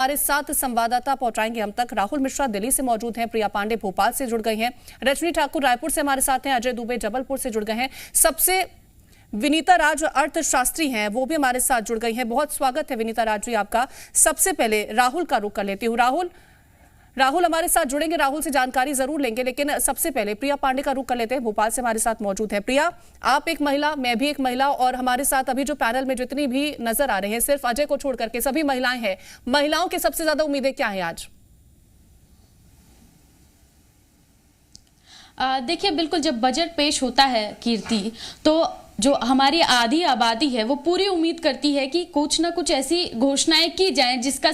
हमारे साथ संवाददाता पहुंचाएंगे हम तक। राहुल मिश्रा दिल्ली से मौजूद हैं, प्रिया पांडे भोपाल से जुड़ गई हैं, रजनी ठाकुर रायपुर से हमारे साथ हैं, अजय दुबे जबलपुर से जुड़ गए हैं। सबसे विनीता राज अर्थशास्त्री हैं, वो भी हमारे साथ जुड़ गई हैं। बहुत स्वागत है विनीता राज जी आपका। सबसे पहले राहुल का रुख कर लेती हूँ। राहुल हमारे साथ जुड़ेंगे, राहुल से जानकारी जरूर लेंगे, लेकिन सबसे पहले प्रिया पांडे का रुख कर लेते हैं। भोपाल से हमारे साथ मौजूद है प्रिया। आप एक महिला, मैं भी एक महिला, और हमारे साथ अभी जो पैनल में जितनी भी नजर आ रहे हैं, सिर्फ अजय को छोड़ करके सभी महिलाएं हैं। महिलाओं की सबसे ज्यादा उम्मीदें क्या है आज? देखिए, बिल्कुल जब बजट पेश होता है कीर्ति, तो जो हमारी आधी आबादी है वो पूरी उम्मीद करती है कि कुछ ना कुछ ऐसी घोषणाएं की जाएं जिसकी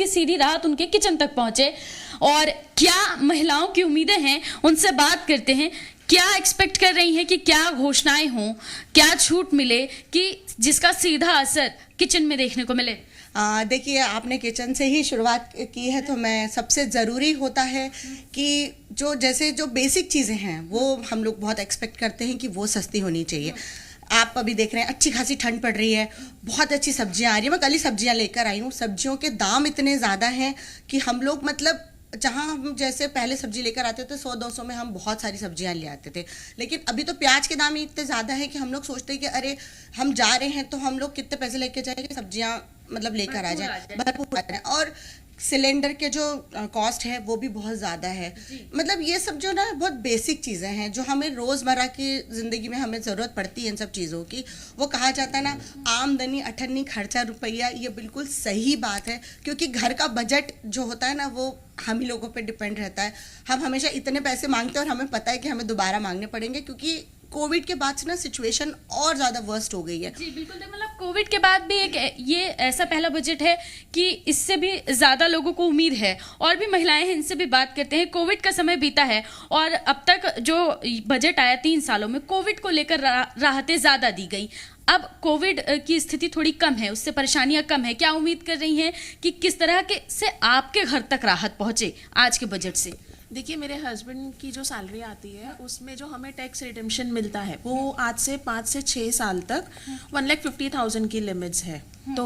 सीधी राहत उनके किचन तक पहुंचे। और क्या महिलाओं की उम्मीदें हैं, उनसे बात करते हैं। क्या एक्सपेक्ट कर रही हैं कि क्या घोषणाएं हों, क्या छूट मिले कि जिसका सीधा असर किचन में देखने को मिले? देखिए, आपने किचन से ही शुरुआत की है, तो मैं सबसे ज़रूरी होता है कि जो बेसिक चीज़ें हैं वो हम लोग बहुत एक्सपेक्ट करते हैं कि वो सस्ती होनी चाहिए। आप अभी देख रहे हैं अच्छी खासी ठंड पड़ रही है, बहुत अच्छी सब्जियां आ रही है। मैं कल ही सब्जियां लेकर आई हूँ। सब्जियों के दाम इतने ज़्यादा हैं कि हम लोग जहाँ हम जैसे पहले सब्जी लेकर आते थे 100-200 में हम बहुत सारी सब्जियां ले आते थे, लेकिन अभी तो प्याज के दाम ही इतने ज़्यादा है कि हम लोग सोचते हैं कि अरे हम जा रहे हैं तो हम लोग कितने पैसे लेके जाएंगे, सब्जियां लेकर आ जाए, भरपूर आ जाए। और सिलेंडर के जो कॉस्ट है वो भी बहुत ज़्यादा है। ये सब जो ना बहुत बेसिक चीज़ें हैं जो हमें रोज़मर्रा की ज़िंदगी में हमें ज़रूरत पड़ती है इन सब चीज़ों की। वो कहा जाता है ना, आमदनी अठन्नी खर्चा रुपया। ये बिल्कुल सही बात है, क्योंकि घर का बजट जो होता है ना वो हम ही लोगों पे डिपेंड रहता है। हम हमेशा इतने पैसे मांगते हैं और हमें पता है कि हमें दोबारा मांगने पड़ेंगे, क्योंकि कोविड के बाद से ना सिचुएशन और ज़्यादा वर्स्ट हो गई है। जी बिल्कुल, कोविड के बाद भी ये ऐसा पहला बजट है कि इससे भी ज़्यादा लोगों को उम्मीद है। और भी महिलाएं हैं, इनसे भी बात करते हैं। कोविड का समय बीता है और अब तक जो बजट आया 3 सालों में, कोविड को लेकर राहतें ज़्यादा दी गई। अब कोविड की स्थिति थोड़ी कम है, उससे परेशानियां कम है। क्या उम्मीद कर रही हैं कि किस तरह के से आपके घर तक राहत पहुंचे आज के बजट से? देखिए, मेरे हस्बैंड की जो सैलरी आती है उसमें जो हमें टैक्स रिडम्पशन मिलता है वो आज से 5 से 6 साल तक 1,50,000 की लिमिट्स है। तो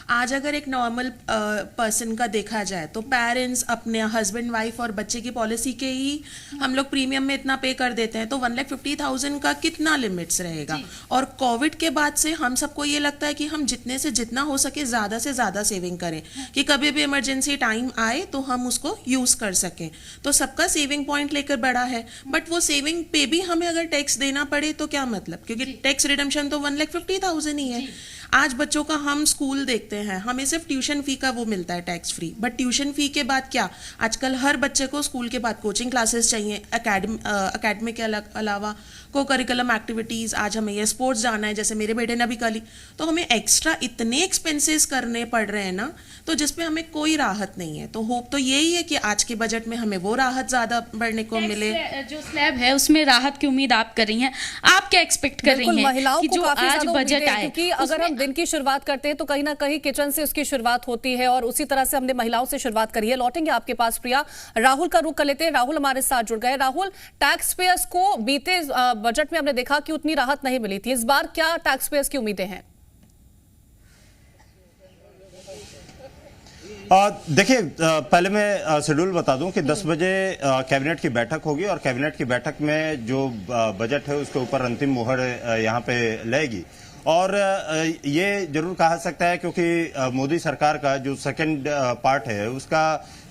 आज अगर एक नॉर्मल पर्सन का देखा जाए तो पेरेंट्स अपने हस्बैंड वाइफ और बच्चे की पॉलिसी के ही हम लोग प्रीमियम में इतना पे कर देते हैं, तो 1,50,000 का कितना लिमिट्स रहेगा। और कोविड के बाद से हम सबको ये लगता है कि हम जितने से जितना हो सके ज़्यादा से ज़्यादा सेविंग करें कि कभी भी इमरजेंसी टाइम आए तो हम उसको यूज़ कर सकें। तो सबका सेविंग पॉइंट लेकर बढ़ा है, बट वो सेविंग पे भी हमें अगर टैक्स देना पड़े तो क्या मतलब, क्योंकि टैक्स रिडम्पशन तो 1,50,000 ही है। आज बच्चों का हम स्कूल देखते हैं, हमें सिर्फ ट्यूशन फी का वो मिलता है tax free, but tuition fee के बाद क्या, आजकल हर बच्चे को स्कूल के बाद कोचिंग क्लासेस चाहिए, एकेडमी के अलावा को करिकुलम एक्टिविटीज़। आज हमें ये स्पोर्ट्स जाना है, जैसे मेरे बेटे ने अभी कल ही, तो हमें एक्स्ट्रा इतने एक्सपेंसेस करने पड़ रहे हैं ना, तो जिसपे हमें कोई राहत नहीं है। तो होप तो यही है कि आज के बजट में हमें वो राहत ज़्यादा बढ़ने को मिले। जो स्लैब है उसमें राहत की उम्मीद आप कर रही हैं। आप क्या एक्सपेक्ट कर रही हैं कि जो आज बजट आए? क्योंकि अगर हम दिन की शुरुआत करते हैं तो कहीं ना कहीं किचन से उसकी शुरुआत होती है, और उसी तरह से हमने महिलाओं से शुरुआत करी है। लौटेंगे आपके पास प्रिया। राहुल का रुख कर लेते हैं। राहुल हमारे साथ जुड़ गए। राहुल, टैक्स पेयर्स को बीते बजट में हमने देखा कि उतनी राहत नहीं मिली थी, इस बार क्या टैक्स पेयर्स की उम्मीदें हैं? देखिए, पहले मैं शेड्यूल बता दूं कि 10 बजे कैबिनेट की बैठक होगी, और कैबिनेट की बैठक में जो बजट है उसके ऊपर अंतिम मुहर यहाँ पे लगेगी। और ये जरूर कहा सकता है क्योंकि मोदी सरकार का जो सेकंड पार्ट है उसका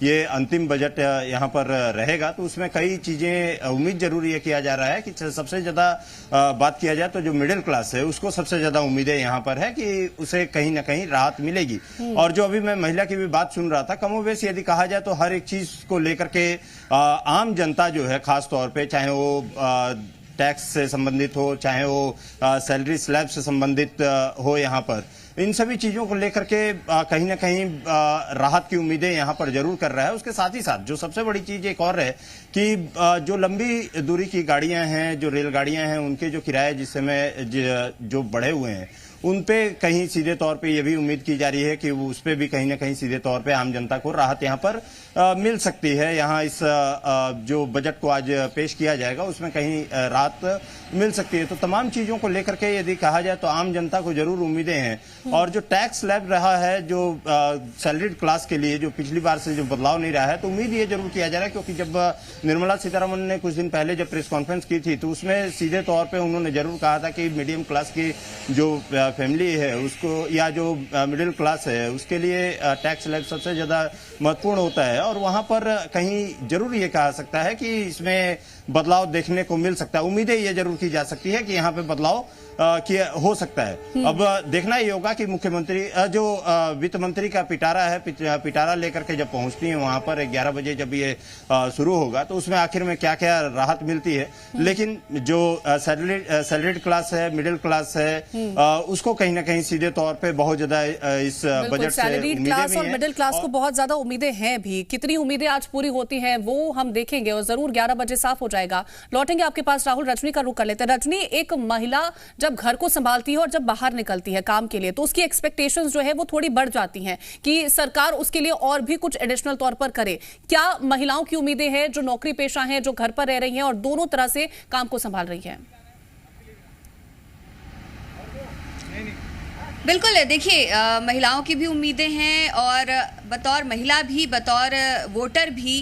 ये अंतिम बजट यहाँ पर रहेगा, तो उसमें कई चीजें उम्मीद जरूर ये किया जा रहा है कि सबसे ज्यादा बात किया जाए तो जो मिडिल क्लास है उसको सबसे ज्यादा उम्मीदें यहाँ पर है कि उसे कहीं ना कहीं राहत मिलेगी। और जो अभी मैं महिला की भी बात सुन रहा था, कमोबेश यदि कहा जाए तो हर एक चीज को लेकर के आम जनता जो है, खास तौर पे चाहे वो टैक्स से संबंधित हो, चाहे वो सैलरी स्लैब से संबंधित हो, यहाँ पर इन सभी चीजों को लेकर के कहीं ना कहीं राहत की उम्मीदें यहाँ पर जरूर कर रहा है। उसके साथ ही साथ जो सबसे बड़ी चीज एक और है कि जो लंबी दूरी की गाड़ियां हैं, जो रेलगाड़ियां हैं, उनके जो किराए जिस समय जो बढ़े हुए हैं उन पे कहीं सीधे तौर पे ये भी उम्मीद की जा रही है कि उस पे भी कहीं ना कहीं सीधे तौर पे आम जनता को राहत यहाँ पर मिल सकती है। यहाँ इस जो बजट को आज पेश किया जाएगा उसमें कहीं राहत मिल सकती है। तो तमाम चीजों को लेकर के यदि कहा जाए तो आम जनता को जरूर उम्मीदें हैं। और जो टैक्स स्लैब रहा है जो सैलरीड क्लास के लिए, जो पिछली बार से जो बदलाव नहीं रहा है, तो उम्मीद ये जरूर किया जा रहा है, क्योंकि जब निर्मला सीतारमण ने कुछ दिन पहले जब प्रेस कॉन्फ्रेंस की थी तो उसमें सीधे तौर पे उन्होंने जरूर कहा था कि मीडियम क्लास की जो फैमिली है उसको, या जो मिडिल क्लास है उसके लिए टैक्स स्लैब सबसे ज्यादा महत्वपूर्ण होता है। और वहां पर कहीं जरूर ये कहा सकता है कि इसमें बदलाव देखने को मिल सकता है। उम्मीदें ये जरूर की जा सकती है कि यहाँ पे बदलाव हो सकता है। अब देखना ही होगा कि मुख्यमंत्री जो वित्त मंत्री का पिटारा है, पिटारा लेकर के जब पहुंचती है वहां पर 11 बजे जब ये शुरू होगा तो उसमें आखिर में क्या क्या राहत मिलती है। लेकिन जो सैलरीड क्लास है, मिडिल क्लास है, उसको कहीं ना कहीं सीधे तौर पे बहुत ज्यादा इस बजट से सैलरीड क्लास और मिडिल क्लास को बहुत ज्यादा उम्मीदें हैं भी। कितनी उम्मीदें आज पूरी होती हैं वो हम देखेंगे और जरूर 11 बजे साफ हो जाएगा। लौटेंगे आपके पास राहुल। रजनी का रुख कर लेते हैं। रजनी, एक महिला जब घर को संभालती है और जब बाहर निकलती है काम के लिए तो उसकी एक्सपेक्टेशंस जो है वो थोड़ी बढ़ जाती हैं कि सरकार उसके लिए और भी कुछ एडिशनल तौर पर करे। क्या महिलाओं की उम्मीदें हैं जो नौकरी पेशा हैं, जो घर पर रह रही हैं और दोनों तरह से काम को संभाल रही हैं? बिल्कुल, देखिए महिलाओं की भी उम्मीदें हैं और बतौर महिला भी, बतौर वोटर भी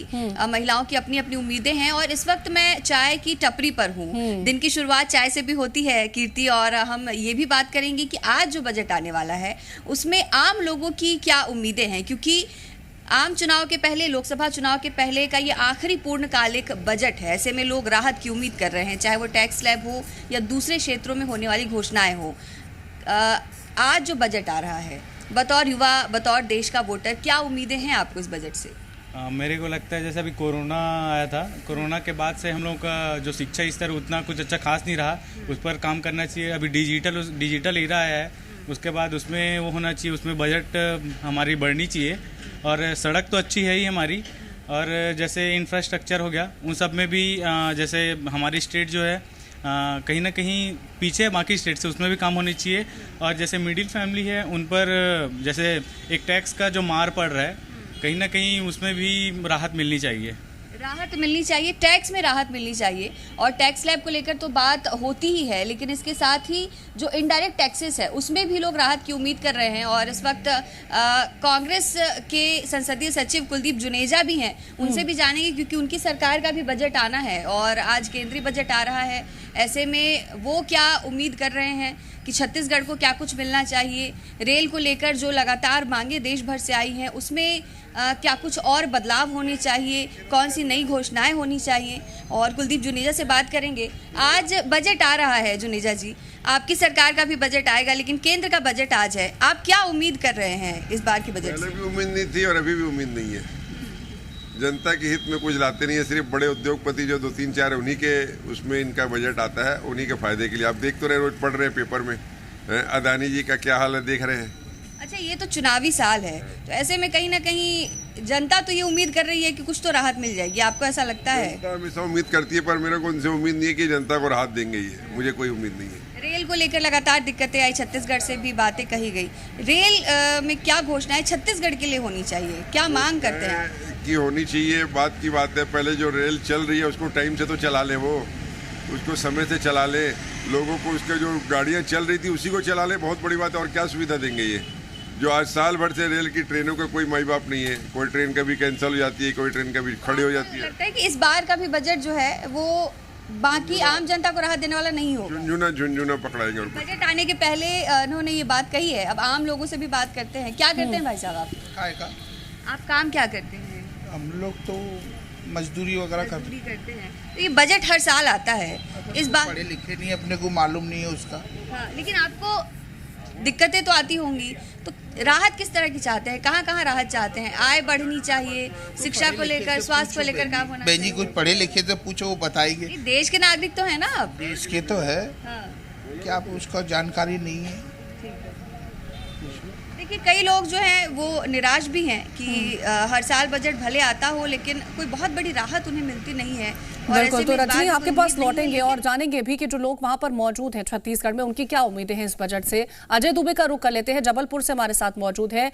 महिलाओं की अपनी अपनी उम्मीदें हैं। और इस वक्त मैं चाय की टपरी पर हूँ। दिन की शुरुआत चाय से भी होती है कीर्ति, और हम ये भी बात करेंगे कि आज जो बजट आने वाला है उसमें आम लोगों की क्या उम्मीदें हैं, क्योंकि आम चुनाव के पहले, लोकसभा चुनाव के पहले का ये आखिरी पूर्णकालिक बजट है। ऐसे में लोग राहत की उम्मीद कर रहे हैं, चाहे वो टैक्स स्लैब हो या दूसरे क्षेत्रों में होने वाली घोषणाएं हो। आज जो बजट आ रहा है, बतौर युवा, बतौर देश का वोटर, क्या उम्मीदें हैं आपको इस बजट से? मेरे को लगता है जैसे अभी कोरोना आया था, कोरोना के बाद से हम लोगों का जो शिक्षा स्तर उतना कुछ अच्छा खास नहीं रहा, उस पर काम करना चाहिए। अभी डिजिटल ईरा आया है, उसके बाद उसमें वो होना चाहिए, उसमें बजट हमारी बढ़नी चाहिए। और सड़क तो अच्छी है ही हमारी, और जैसे इंफ्रास्ट्रक्चर हो गया उन सब में भी जैसे हमारी स्टेट जो है कहीं ना कहीं पीछे है बाकी स्टेट से, उसमें भी काम होनी चाहिए। और जैसे मिडिल फैमिली है उन पर जैसे एक टैक्स का जो मार पड़ रहा है, कहीं ना कहीं उसमें भी राहत मिलनी चाहिए। राहत मिलनी चाहिए, टैक्स में राहत मिलनी चाहिए। और टैक्स स्लैब को लेकर तो बात होती ही है, लेकिन इसके साथ ही जो इनडायरेक्ट टैक्सेस है उसमें भी लोग राहत की उम्मीद कर रहे हैं। और इस वक्त कांग्रेस के संसदीय सचिव कुलदीप जुनेजा भी हैं, उनसे भी जानेंगे, क्योंकि उनकी सरकार का भी बजट आना है और आज केंद्रीय बजट आ रहा है। ऐसे में वो क्या उम्मीद कर रहे हैं कि छत्तीसगढ़ को क्या कुछ मिलना चाहिए। रेल को लेकर जो लगातार मांगे देश भर से आई हैं उसमें क्या कुछ और बदलाव होने चाहिए, कौन सी नई घोषणाएं होनी चाहिए, और कुलदीप जुनेजा से बात करेंगे। आज बजट आ रहा है जुनेजा जी, आपकी सरकार का भी बजट आएगा, लेकिन केंद्र का बजट आज है। आप क्या उम्मीद कर रहे हैं इस बार के बजट से? पहले भी उम्मीद नहीं थी और अभी भी उम्मीद नहीं है। जनता के हित में कुछ लाते नहीं है, सिर्फ बड़े उद्योगपति जो 2-3-4 है उन्हीं के उसमें इनका बजट आता है, उन्हीं के फायदे के लिए। आप देख तो रहे, रोज पढ़ रहे हैं पेपर में, अदानी जी का क्या हाल है देख रहे हैं। अच्छा, ये तो चुनावी साल है, तो ऐसे में कहीं ना कहीं जनता तो ये उम्मीद कर रही है कि कुछ तो राहत मिल जाएगी, आपको ऐसा लगता है? जनता हमेशा उम्मीद करती है, पर मेरे को उनसे उम्मीद नहीं है कि जनता को राहत देंगे। ये मुझे कोई उम्मीद नहीं है। रेल को लेकर लगातार दिक्कतें आई, छत्तीसगढ़ से भी बातें कही गई। रेल में क्या घोषणाएं छत्तीसगढ़ के लिए होनी चाहिए, क्या मांग करते हैं? कि होनी चाहिए, बात की बात है। पहले जो रेल चल रही है उसको टाइम से तो चला ले, वो उसको समय से चला ले। लोगों को उसके जो गाड़ियाँ चल रही थी उसी को चला ले, बहुत बड़ी बात है। और क्या सुविधा देंगे ये, जो आज साल भर से रेल की ट्रेनों का कोई माई बाप नहीं है। कोई ट्रेन कभी कैंसिल हो जाती है, कोई ट्रेन कभी खड़ी हो जाती है। लगता है कि इस बार का भी बजट जो है वो बाकी आम जनता को राहत देने वाला नहीं होगा, झुंझुना पकड़ाएंगे। और बजट आने के पहले उन्होंने ये बात कही है। अब आम लोगों से भी बात करते हैं। क्या करते हैं भाई साहब आप? आप काम क्या करते हैं? हम लोग तो मजदूरी वगैरह करते हैं। तो ये बजट हर साल आता है, इस बार पढ़े लिखे नहीं, अपने को मालूम नहीं है उसका। हाँ, लेकिन आपको दिक्कतें तो आती होंगी, तो राहत किस तरह की चाहते हैं? कहाँ कहाँ राहत चाहते हैं? आय बढ़नी चाहिए, शिक्षा को लेकर, स्वास्थ्य को लेकर काम होना चाहिए। जी कुछ पढ़े लिखे तो पूछो, वो बताएंगे। देश के नागरिक तो है ना आप? देश के तो है। हाँ। क्या आप उसका जानकारी नहीं है? देखिए कई लोग जो हैं वो निराश भी हैं कि हर साल बजट भले आता हो लेकिन कोई बहुत बड़ी राहत उन्हें मिलती नहीं है। बिल्कुल, तो रजनी आपके पास लौटेंगे और जानेंगे भी कि जो लोग वहां पर मौजूद हैं छत्तीसगढ़ में उनकी क्या उम्मीदें हैं इस बजट से। अजय दुबे का रुख कर लेते हैं, जबलपुर से हमारे साथ मौजूद है।